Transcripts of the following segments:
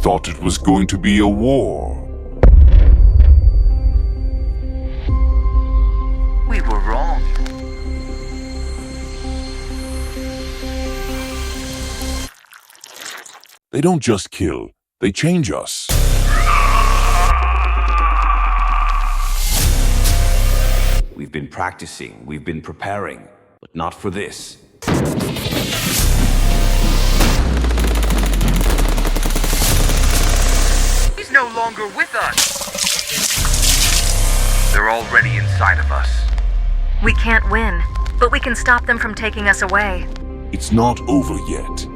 thought it was going to be a war. We were wrong. They don't just kill, they change us. We've been practicing, we've been preparing, but not for this. He's no longer with us. They're already inside of us. We can't win, but we can stop them from taking us away. It's not over yet.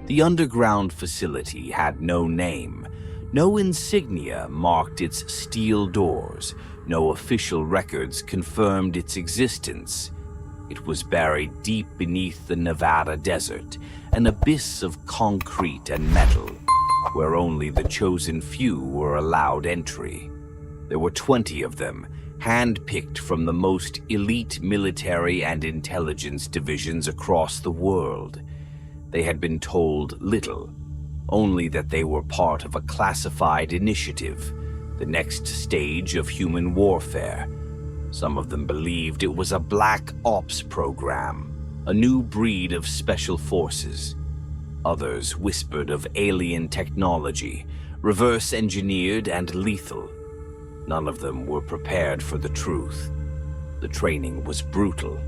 The underground facility had no name. No insignia marked its steel doors. No official records confirmed its existence. It was buried deep beneath the Nevada desert, an abyss of concrete and metal, where only the chosen few were allowed entry. There were 20 of them, hand-picked from the most elite military and intelligence divisions across the world. They had been told little, only that they were part of a classified initiative, the next stage of human warfare. Some of them believed it was a black ops program, a new breed of special forces. Others whispered of alien technology, reverse-engineered and lethal. None of them were prepared for the truth. The training was brutal.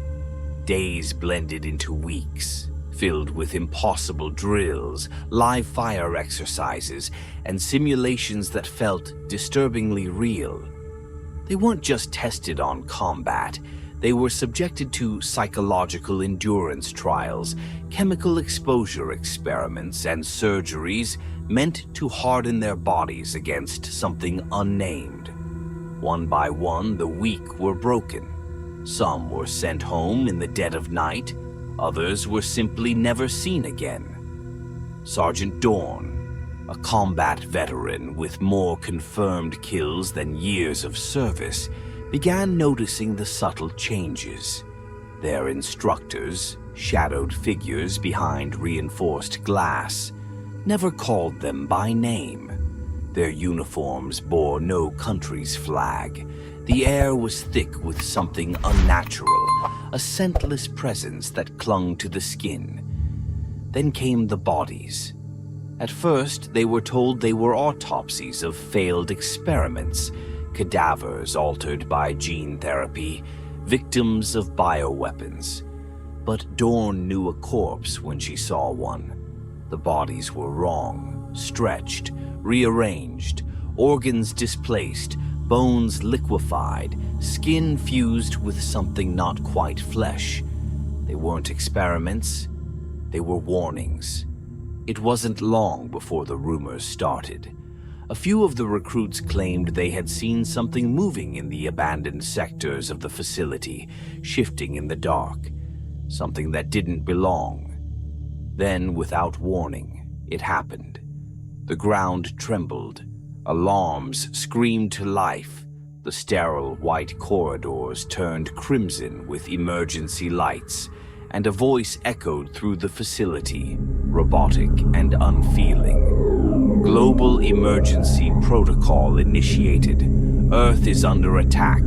Days blended into weeks, filled with impossible drills, live fire exercises, and simulations that felt disturbingly real. They weren't just tested on combat. They were subjected to psychological endurance trials, chemical exposure experiments, and surgeries meant to harden their bodies against something unnamed. One by one, the weak were broken. Some were sent home in the dead of night. Others were simply never seen again. Sergeant Dorn, a combat veteran with more confirmed kills than years of service, began noticing the subtle changes. Their instructors, shadowed figures behind reinforced glass, never called them by name. Their uniforms bore no country's flag. The air was thick with something unnatural, a scentless presence that clung to the skin. Then came the bodies. At first, they were told they were autopsies of failed experiments, cadavers altered by gene therapy, victims of bioweapons. But Dorn knew a corpse when she saw one. The bodies were wrong, stretched, rearranged, organs displaced, bones liquefied, skin fused with something not quite flesh. They weren't experiments, they were warnings. It wasn't long before the rumors started. A few of the recruits claimed they had seen something moving in the abandoned sectors of the facility, shifting in the dark, something that didn't belong. Then, without warning, it happened. The ground trembled. Alarms screamed to life. The sterile white corridors turned crimson with emergency lights, and a voice echoed through the facility, robotic and unfeeling. Global emergency protocol initiated. Earth is under attack.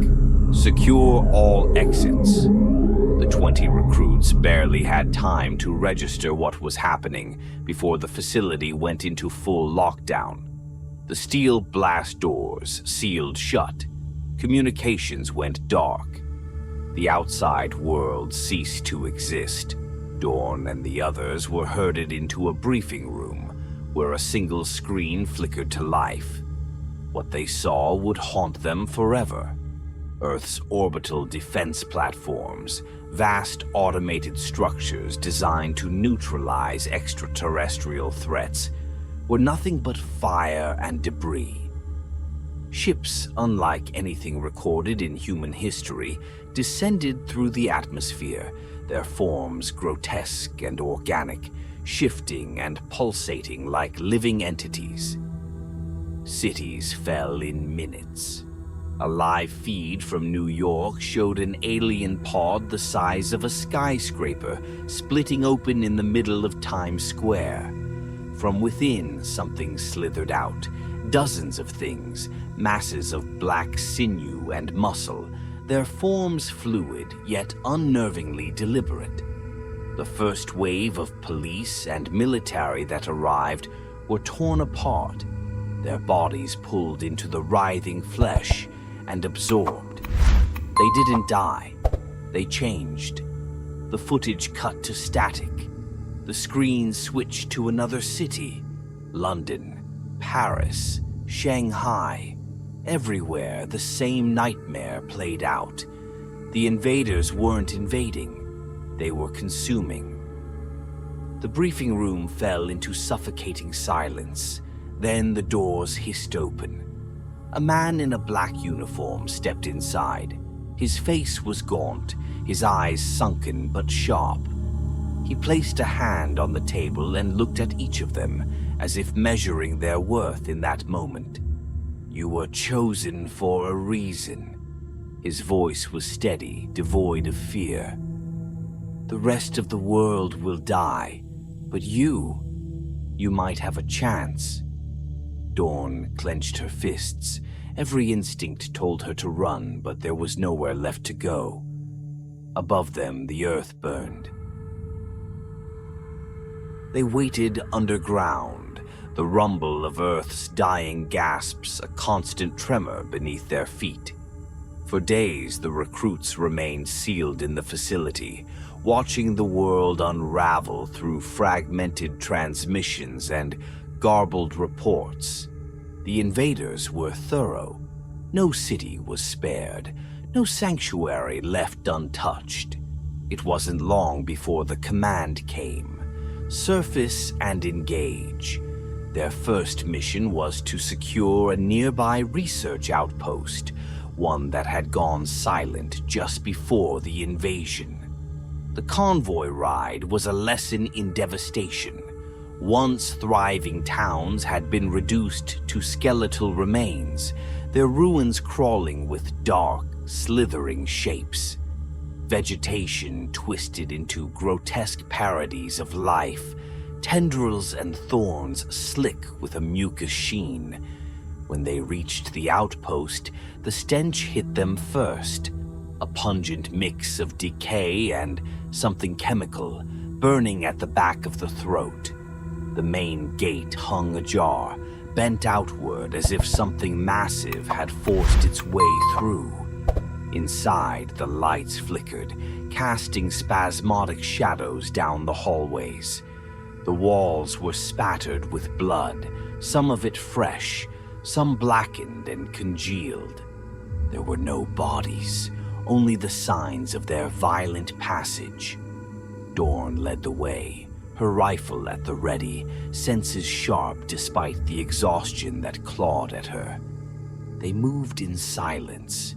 Secure all exits. The 20 recruits barely had time to register what was happening before the facility went into full lockdown. The steel blast doors sealed shut. Communications went dark. The outside world ceased to exist. Dorn and the others were herded into a briefing room where a single screen flickered to life. What they saw would haunt them forever. Earth's orbital defense platforms, vast automated structures designed to neutralize extraterrestrial threats, were nothing but fire and debris. Ships, unlike anything recorded in human history, descended through the atmosphere, their forms grotesque and organic, shifting and pulsating like living entities. Cities fell in minutes. A live feed from New York showed an alien pod the size of a skyscraper splitting open in the middle of Times Square. From within, something slithered out. Dozens of things, masses of black sinew and muscle, their forms fluid yet unnervingly deliberate. The first wave of police and military that arrived were torn apart, their bodies pulled into the writhing flesh and absorbed. They didn't die. They changed. The footage cut to static. The screen switched to another city. London, Paris, Shanghai. Everywhere the same nightmare played out. The invaders weren't invading. They were consuming. The briefing room fell into suffocating silence. Then the doors hissed open. A man in a black uniform stepped inside. His face was gaunt, his eyes sunken but sharp. He placed a hand on the table and looked at each of them, as if measuring their worth in that moment. "You were chosen for a reason." His voice was steady, devoid of fear. "The rest of the world will die, but you might have a chance." Dawn clenched her fists. Every instinct told her to run, but there was nowhere left to go. Above them, the earth burned. They waited underground, the rumble of Earth's dying gasps a constant tremor beneath their feet. For days, the recruits remained sealed in the facility, watching the world unravel through fragmented transmissions and garbled reports. The invaders were thorough. No city was spared, no sanctuary left untouched. It wasn't long before the command came. Surface and engage. Their first mission was to secure a nearby research outpost, one that had gone silent just before the invasion. The convoy ride was a lesson in devastation. Once thriving towns had been reduced to skeletal remains, their ruins crawling with dark, slithering shapes. Vegetation twisted into grotesque parodies of life, tendrils and thorns slick with a mucus sheen. When they reached the outpost, the stench hit them first, a pungent mix of decay and something chemical, burning at the back of the throat. The main gate hung ajar, bent outward as if something massive had forced its way through. Inside, the lights flickered, casting spasmodic shadows down the hallways. The walls were spattered with blood, some of it fresh, some blackened and congealed. There were no bodies, only the signs of their violent passage. Dawn led the way, her rifle at the ready, senses sharp despite the exhaustion that clawed at her. They moved in silence,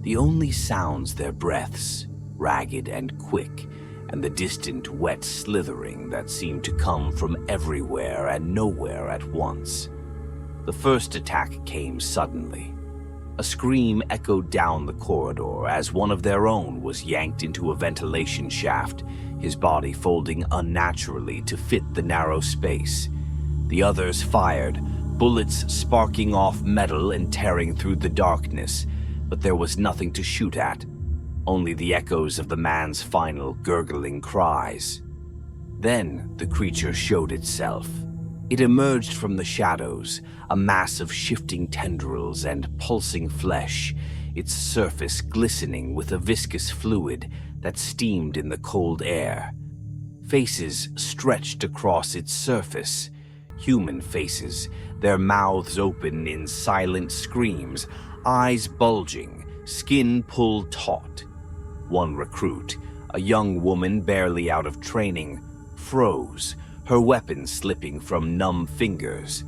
the only sounds their breaths, ragged and quick, and the distant wet slithering that seemed to come from everywhere and nowhere at once. The first attack came suddenly. A scream echoed down the corridor as one of their own was yanked into a ventilation shaft, his body folding unnaturally to fit the narrow space. The others fired, bullets sparking off metal and tearing through the darkness, but there was nothing to shoot at, only the echoes of the man's final gurgling cries. Then the creature showed itself. It emerged from the shadows, a mass of shifting tendrils and pulsing flesh, its surface glistening with a viscous fluid that steamed in the cold air. Faces stretched across its surface, human faces, their mouths open in silent screams, eyes bulging, skin pulled taut. One recruit, a young woman barely out of training, froze, her weapon slipping from numb fingers.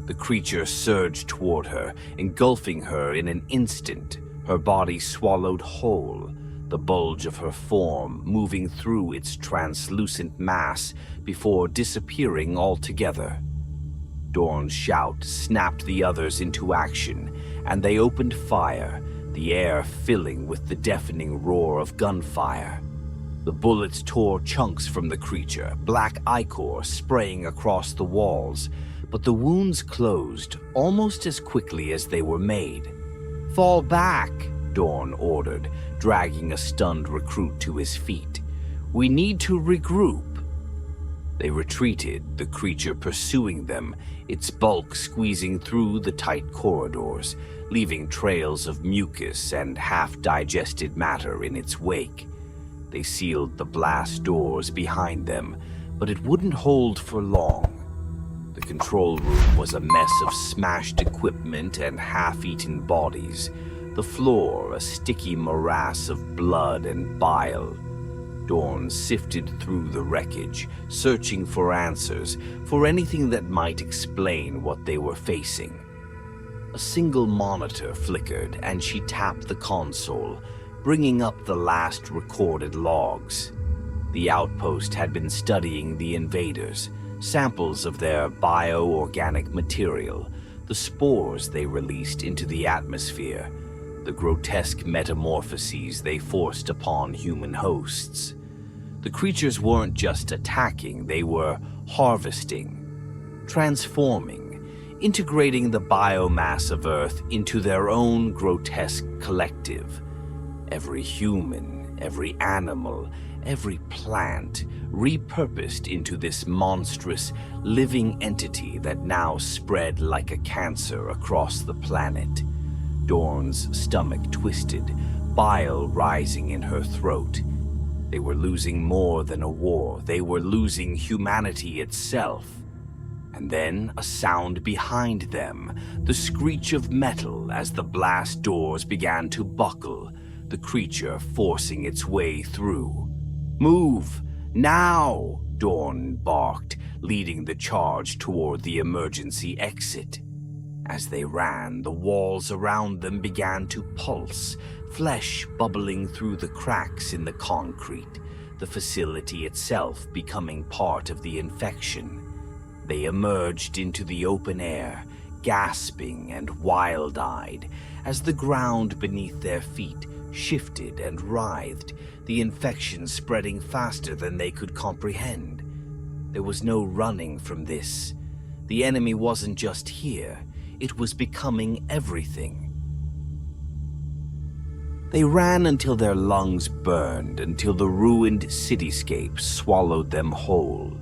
The creature surged toward her, engulfing her in an instant, her body swallowed whole, the bulge of her form moving through its translucent mass before disappearing altogether. Dawn's shout snapped the others into action, and they opened fire, the air filling with the deafening roar of gunfire. The bullets tore chunks from the creature, black ichor spraying across the walls, but the wounds closed almost as quickly as they were made. "Fall back," Dorn ordered, dragging a stunned recruit to his feet. "We need to regroup." They retreated, the creature pursuing them, its bulk squeezing through the tight corridors, leaving trails of mucus and half-digested matter in its wake. They sealed the blast doors behind them, but it wouldn't hold for long. The control room was a mess of smashed equipment and half-eaten bodies, the floor a sticky morass of blood and bile. Dorn sifted through the wreckage, searching for answers, for anything that might explain what they were facing. A single monitor flickered, and she tapped the console, bringing up the last recorded logs. The outpost had been studying the invaders, samples of their bioorganic material, the spores they released into the atmosphere, the grotesque metamorphoses they forced upon human hosts. The creatures weren't just attacking, they were harvesting, transforming, integrating the biomass of Earth into their own grotesque collective. Every human, every animal, every plant repurposed into this monstrous, living entity that now spread like a cancer across the planet. Dorn's stomach twisted, bile rising in her throat. They were losing more than a war. They were losing humanity itself. And then a sound behind them, the screech of metal as the blast doors began to buckle, the creature forcing its way through. "Move! Now!" Dorn barked, leading the charge toward the emergency exit. As they ran, the walls around them began to pulse, flesh bubbling through the cracks in the concrete, the facility itself becoming part of the infection. They emerged into the open air, gasping and wild-eyed, as the ground beneath their feet shifted and writhed, the infection spreading faster than they could comprehend. There was no running from this. The enemy wasn't just here. It was becoming everything. They ran until their lungs burned, until the ruined cityscape swallowed them whole.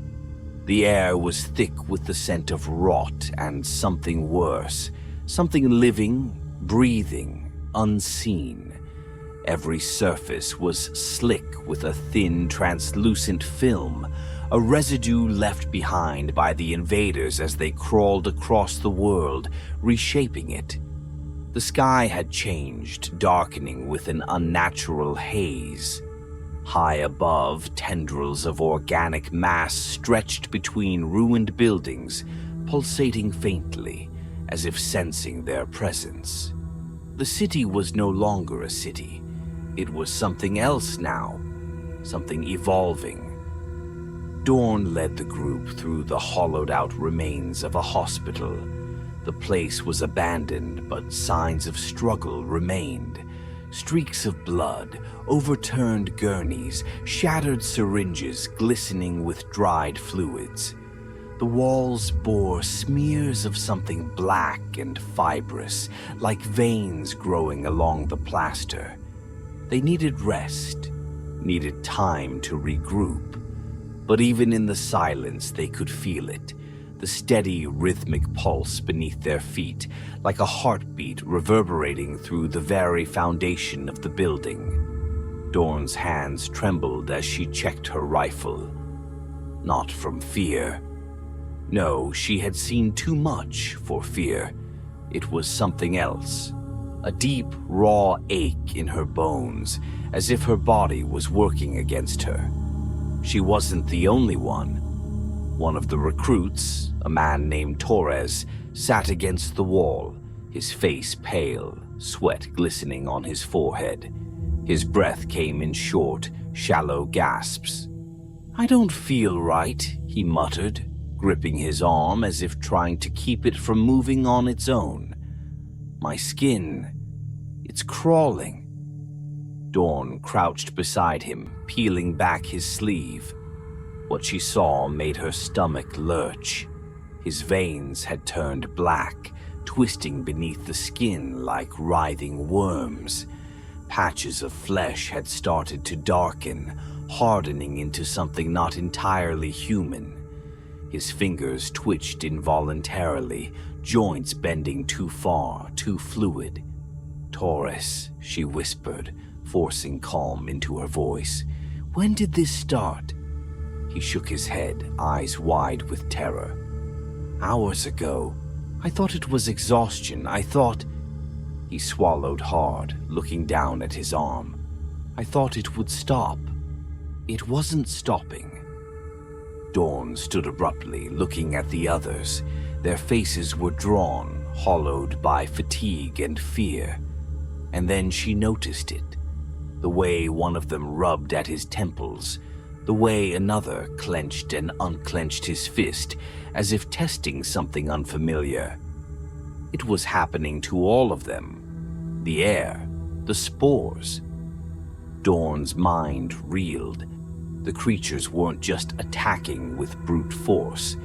The air was thick with the scent of rot and something worse, something living, breathing, unseen. Every surface was slick with a thin, translucent film, a residue left behind by the invaders as they crawled across the world, reshaping it. The sky had changed, darkening with an unnatural haze. High above, tendrils of organic mass stretched between ruined buildings, pulsating faintly, as if sensing their presence. The city was no longer a city. It was something else now, something evolving. Dorn led the group through the hollowed-out remains of a hospital. The place was abandoned, but signs of struggle remained. Streaks of blood, overturned gurneys, shattered syringes glistening with dried fluids. The walls bore smears of something black and fibrous, like veins growing along the plaster. They needed rest, needed time to regroup. But even in the silence, they could feel it, the steady, rhythmic pulse beneath their feet, like a heartbeat reverberating through the very foundation of the building. Dorn's hands trembled as she checked her rifle. Not from fear. No, she had seen too much for fear. It was something else. A deep, raw ache in her bones, as if her body was working against her. She wasn't the only one. One of the recruits, a man named Torres, sat against the wall, his face pale, sweat glistening on his forehead. His breath came in short, shallow gasps. "I don't feel right," he muttered, gripping his arm as if trying to keep it from moving on its own. My skin, it's crawling. Dawn crouched beside him, peeling back his sleeve. What she saw made her stomach lurch. His veins had turned black, twisting beneath the skin like writhing worms. Patches of flesh had started to darken, hardening into something not entirely human. His fingers twitched involuntarily, joints bending too far, too fluid. "Taurus," she whispered, forcing calm into her voice. "When did this start?" He shook his head, eyes wide with terror. "Hours ago. I thought it was exhaustion. I thought—" He swallowed hard, looking down at his arm. "I thought it would stop. It wasn't stopping." Dawn stood abruptly, looking at the others. Their faces were drawn, hollowed by fatigue and fear. And then she noticed it. The way one of them rubbed at his temples, the way another clenched and unclenched his fist, as if testing something unfamiliar. It was happening to all of them. The air, the spores. Dawn's mind reeled. The creatures weren't just attacking with brute force.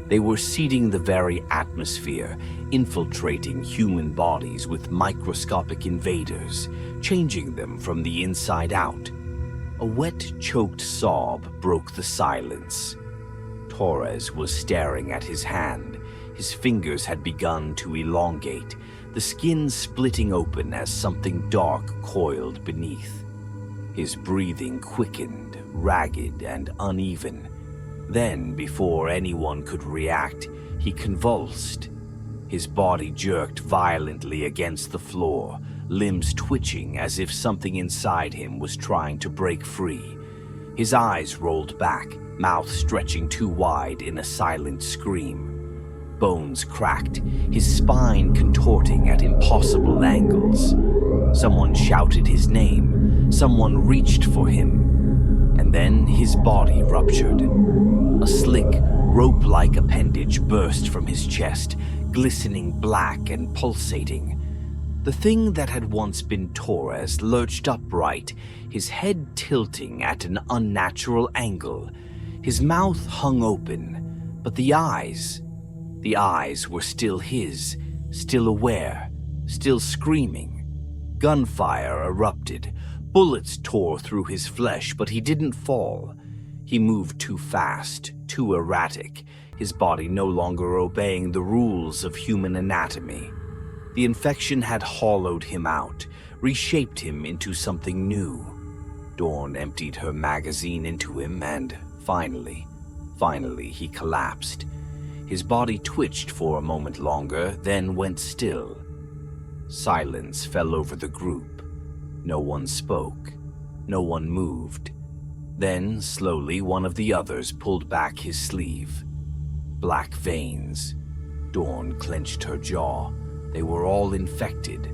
They were seeding the very atmosphere, infiltrating human bodies with microscopic invaders, changing them from the inside out. A wet, choked sob broke the silence. Torres was staring at his hand. His fingers had begun to elongate, the skin splitting open as something dark coiled beneath. His breathing quickened, ragged and uneven. Then, before anyone could react, he convulsed. His body jerked violently against the floor, limbs twitching as if something inside him was trying to break free. His eyes rolled back, mouth stretching too wide in a silent scream. Bones cracked, his spine contorting at impossible angles. Someone shouted his name. Someone reached for him. And then his body ruptured. A slick, rope-like appendage burst from his chest, glistening black and pulsating. The thing that had once been Torres lurched upright, his head tilting at an unnatural angle. His mouth hung open, but the eyes were still his, still aware, still screaming. Gunfire erupted. Bullets tore through his flesh, but he didn't fall. He moved too fast, too erratic, his body no longer obeying the rules of human anatomy. The infection had hollowed him out, reshaped him into something new. Dawn emptied her magazine into him and, finally, he collapsed. His body twitched for a moment longer, then went still. Silence fell over the group. No one spoke. No one moved. Then, slowly, one of the others pulled back his sleeve. Black veins. Dawn clenched her jaw. They were all infected.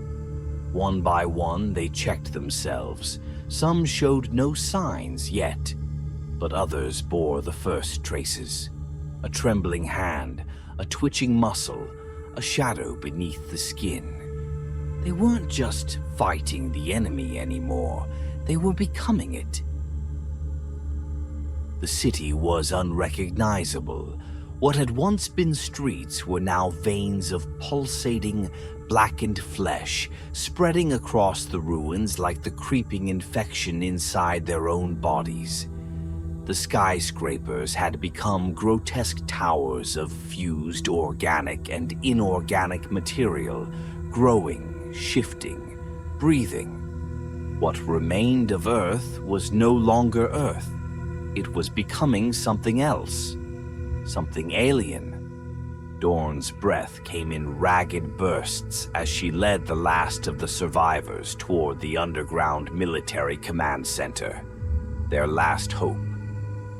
One by one, they checked themselves. Some showed no signs yet, but others bore the first traces. A trembling hand, a twitching muscle, a shadow beneath the skin. They weren't just fighting the enemy anymore, they were becoming it. The city was unrecognizable. What had once been streets were now veins of pulsating, blackened flesh, spreading across the ruins like the creeping infection inside their own bodies. The skyscrapers had become grotesque towers of fused organic and inorganic material, growing, shifting, breathing. What remained of Earth was no longer Earth. It was becoming something else, something alien. Dawn's breath came in ragged bursts as she led the last of the survivors toward the underground military command center, their last hope.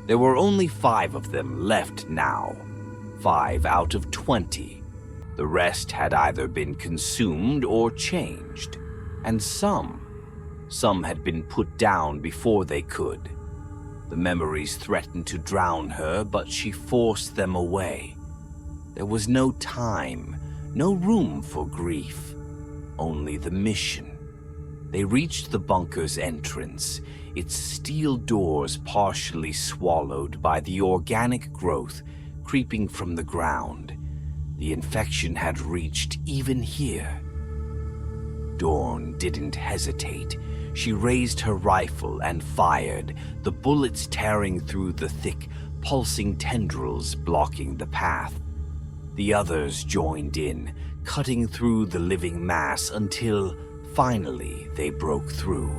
There were only 5 of them left now, 5 out of 20. The rest had either been consumed or changed, and some had been put down before they could. The memories threatened to drown her, but she forced them away. There was no time, no room for grief. only the mission. They reached the bunker's entrance, its steel doors partially swallowed by the organic growth creeping from the ground. The infection had reached even here. Dawn didn't hesitate. She raised her rifle and fired, the bullets tearing through the thick, pulsing tendrils blocking the path. The others joined in, cutting through the living mass until, finally, they broke through.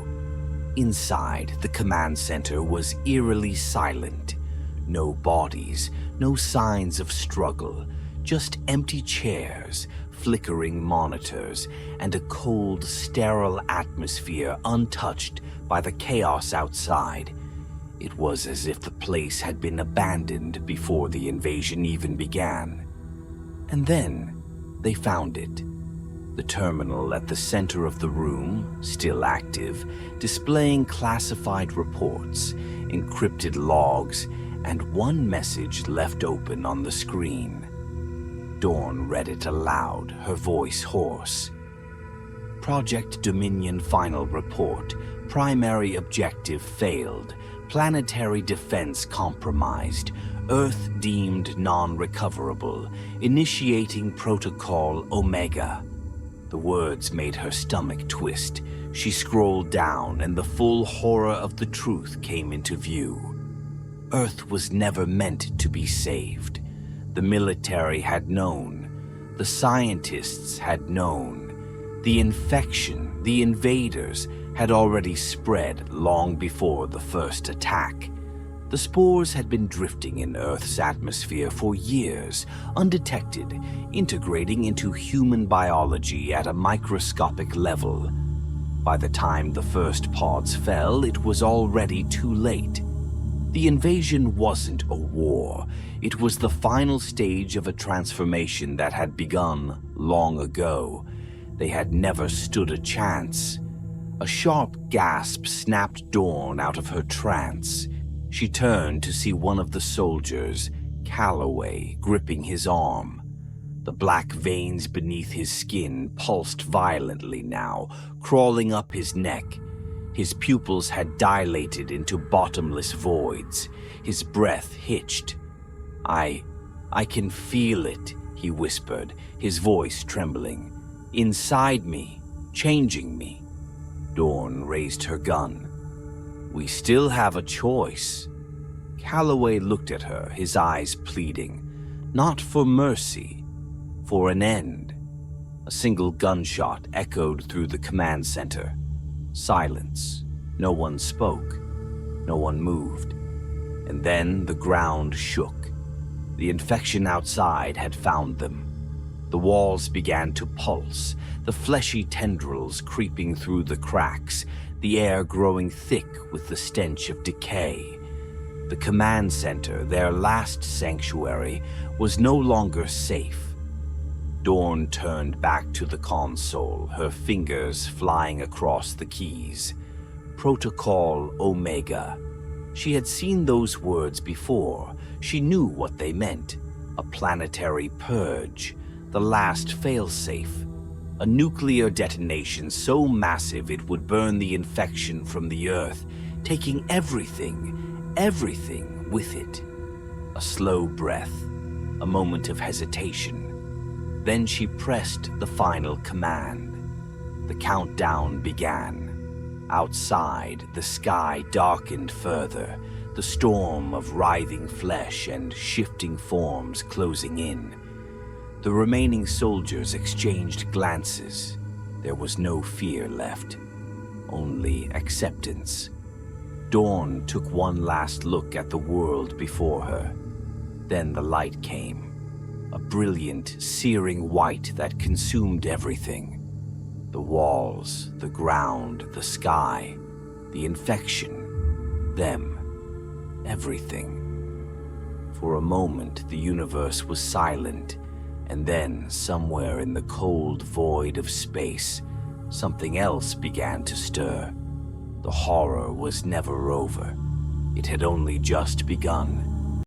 Inside, the command center was eerily silent. No bodies, no signs of struggle, just empty chairs, flickering monitors, and a cold, sterile atmosphere untouched by the chaos outside. It was as if the place had been abandoned before the invasion even began. And then, they found it. The terminal at the center of the room, still active, displaying classified reports, encrypted logs, and one message left open on the screen. Dawn read it aloud, her voice hoarse. Project Dominion Final Report. Primary objective failed. Planetary defense compromised. Earth deemed non-recoverable. Initiating Protocol Omega. The words made her stomach twist. She scrolled down, and the full horror of the truth came into view. Earth was never meant to be saved. The military had known. The scientists had known. The infection, the invaders, had already spread long before the first attack. The spores had been drifting in Earth's atmosphere for years, undetected, integrating into human biology at a microscopic level. By the time the first pods fell, it was already too late. The invasion wasn't a war. It was the final stage of a transformation that had begun long ago. They had never stood a chance. A sharp gasp snapped Dawn out of her trance. She turned to see one of the soldiers, Calloway, gripping his arm. The black veins beneath his skin pulsed violently now, crawling up his neck. His pupils had dilated into bottomless voids. His breath hitched. I can feel it," he whispered, his voice trembling. "Inside me, changing me." Dawn raised her gun. "We still have a choice." Calloway looked at her, his eyes pleading. Not for mercy, for an end. A single gunshot echoed through the command center. Silence. No one spoke. No one moved. And then the ground shook. The infection outside had found them. The walls began to pulse, the fleshy tendrils creeping through the cracks, the air growing thick with the stench of decay. The command center, their last sanctuary, was no longer safe. Dawn turned back to the console, her fingers flying across the keys. Protocol Omega. She had seen those words before. She knew what they meant. A planetary purge. The last failsafe. A nuclear detonation so massive it would burn the infection from the Earth, taking everything with it. A slow breath. A moment of hesitation. Then she pressed the final command. The countdown began. Outside, the sky darkened further, the storm of writhing flesh and shifting forms closing in. The remaining soldiers exchanged glances. There was no fear left, only acceptance. Dawn took one last look at the world before her. Then the light came. A brilliant, searing white that consumed everything. The walls, the ground, the sky, the infection, them, everything. For a moment, the universe was silent, and then, somewhere in the cold void of space, something else began to stir. The horror was never over. It had only just begun.